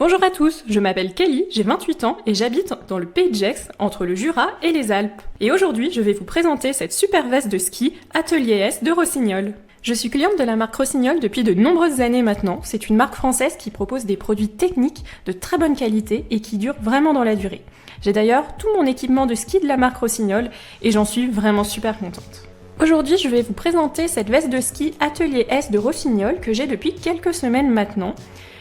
Bonjour à tous, je m'appelle Kelly, j'ai 28 ans et j'habite dans le Pays de Gex, entre le Jura et les Alpes. Et aujourd'hui, je vais vous présenter cette super veste de ski Atelier S de Rossignol. Je suis cliente de la marque Rossignol depuis de nombreuses années maintenant. C'est une marque française qui propose des produits techniques de très bonne qualité et qui durent vraiment dans la durée. J'ai d'ailleurs tout mon équipement de ski de la marque Rossignol et j'en suis vraiment super contente. Aujourd'hui, je vais vous présenter cette veste de ski Atelier S de Rossignol que j'ai depuis quelques semaines maintenant.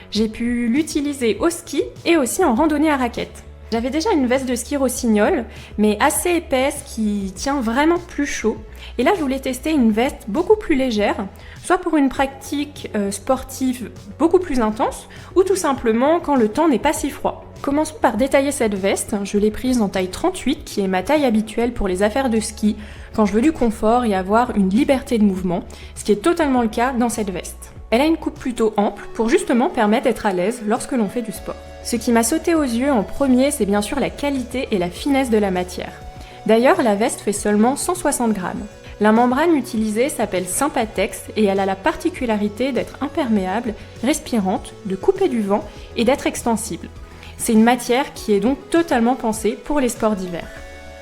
J'ai pu l'utiliser au ski et aussi en randonnée à raquettes. J'avais déjà une veste de ski Rossignol, mais assez épaisse qui tient vraiment plus chaud. Et là, je voulais tester une veste beaucoup plus légère, soit pour une pratique sportive beaucoup plus intense, ou tout simplement quand le temps n'est pas si froid. Commençons par détailler cette veste. Je l'ai prise en taille 38, qui est ma taille habituelle pour les affaires de ski, quand je veux du confort et avoir une liberté de mouvement, ce qui est totalement le cas dans cette veste. Elle a une coupe plutôt ample pour justement permettre d'être à l'aise lorsque l'on fait du sport. Ce qui m'a sauté aux yeux en premier, c'est bien sûr la qualité et la finesse de la matière. D'ailleurs, la veste fait seulement 160 grammes. La membrane utilisée s'appelle Sympatex et elle a la particularité d'être imperméable, respirante, de couper du vent et d'être extensible. C'est une matière qui est donc totalement pensée pour les sports d'hiver.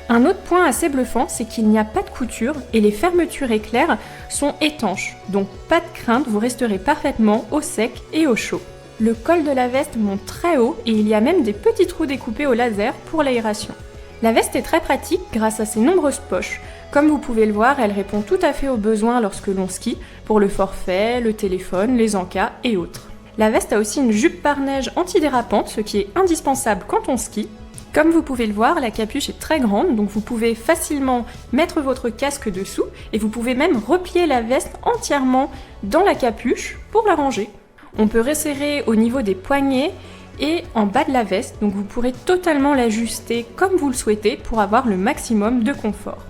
Un autre point assez bluffant, c'est qu'il n'y a pas de couture et les fermetures éclairs sont étanches, donc pas de crainte, vous resterez parfaitement au sec et au chaud. Le col de la veste monte très haut et il y a même des petits trous découpés au laser pour l'aération. La veste est très pratique grâce à ses nombreuses poches. Comme vous pouvez le voir, elle répond tout à fait aux besoins lorsque l'on skie, pour le forfait, le téléphone, les encas et autres. La veste a aussi une jupe par neige antidérapante, ce qui est indispensable quand on skie. Comme vous pouvez le voir, la capuche est très grande, donc vous pouvez facilement mettre votre casque dessous et vous pouvez même replier la veste entièrement dans la capuche pour la ranger. On peut resserrer au niveau des poignets et en bas de la veste, donc vous pourrez totalement l'ajuster comme vous le souhaitez pour avoir le maximum de confort.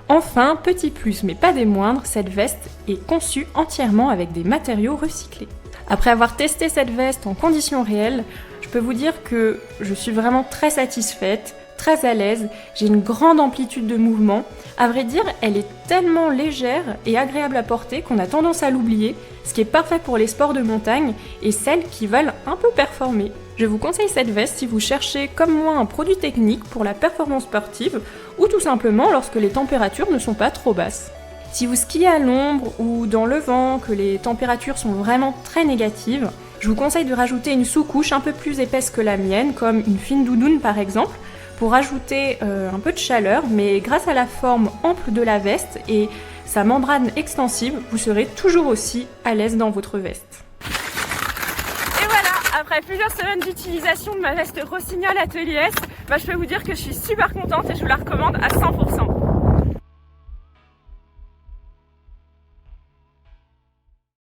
Enfin, petit plus mais pas des moindres, cette veste est conçue entièrement avec des matériaux recyclés. Après avoir testé cette veste en conditions réelles, je peux vous dire que je suis vraiment très satisfaite, très à l'aise, j'ai une grande amplitude de mouvement. À vrai dire, elle est tellement légère et agréable à porter qu'on a tendance à l'oublier, ce qui est parfait pour les sports de montagne et celles qui veulent un peu performer. Je vous conseille cette veste si vous cherchez comme moi un produit technique pour la performance sportive ou tout simplement lorsque les températures ne sont pas trop basses. Si vous skiez à l'ombre ou dans le vent, que les températures sont vraiment très négatives, je vous conseille de rajouter une sous-couche un peu plus épaisse que la mienne, comme une fine doudoune par exemple, pour ajouter un peu de chaleur, mais grâce à la forme ample de la veste et sa membrane extensive, vous serez toujours aussi à l'aise dans votre veste. Et voilà, après plusieurs semaines d'utilisation de ma veste Rossignol Atelier S, je peux vous dire que je suis super contente et je vous la recommande à 100%.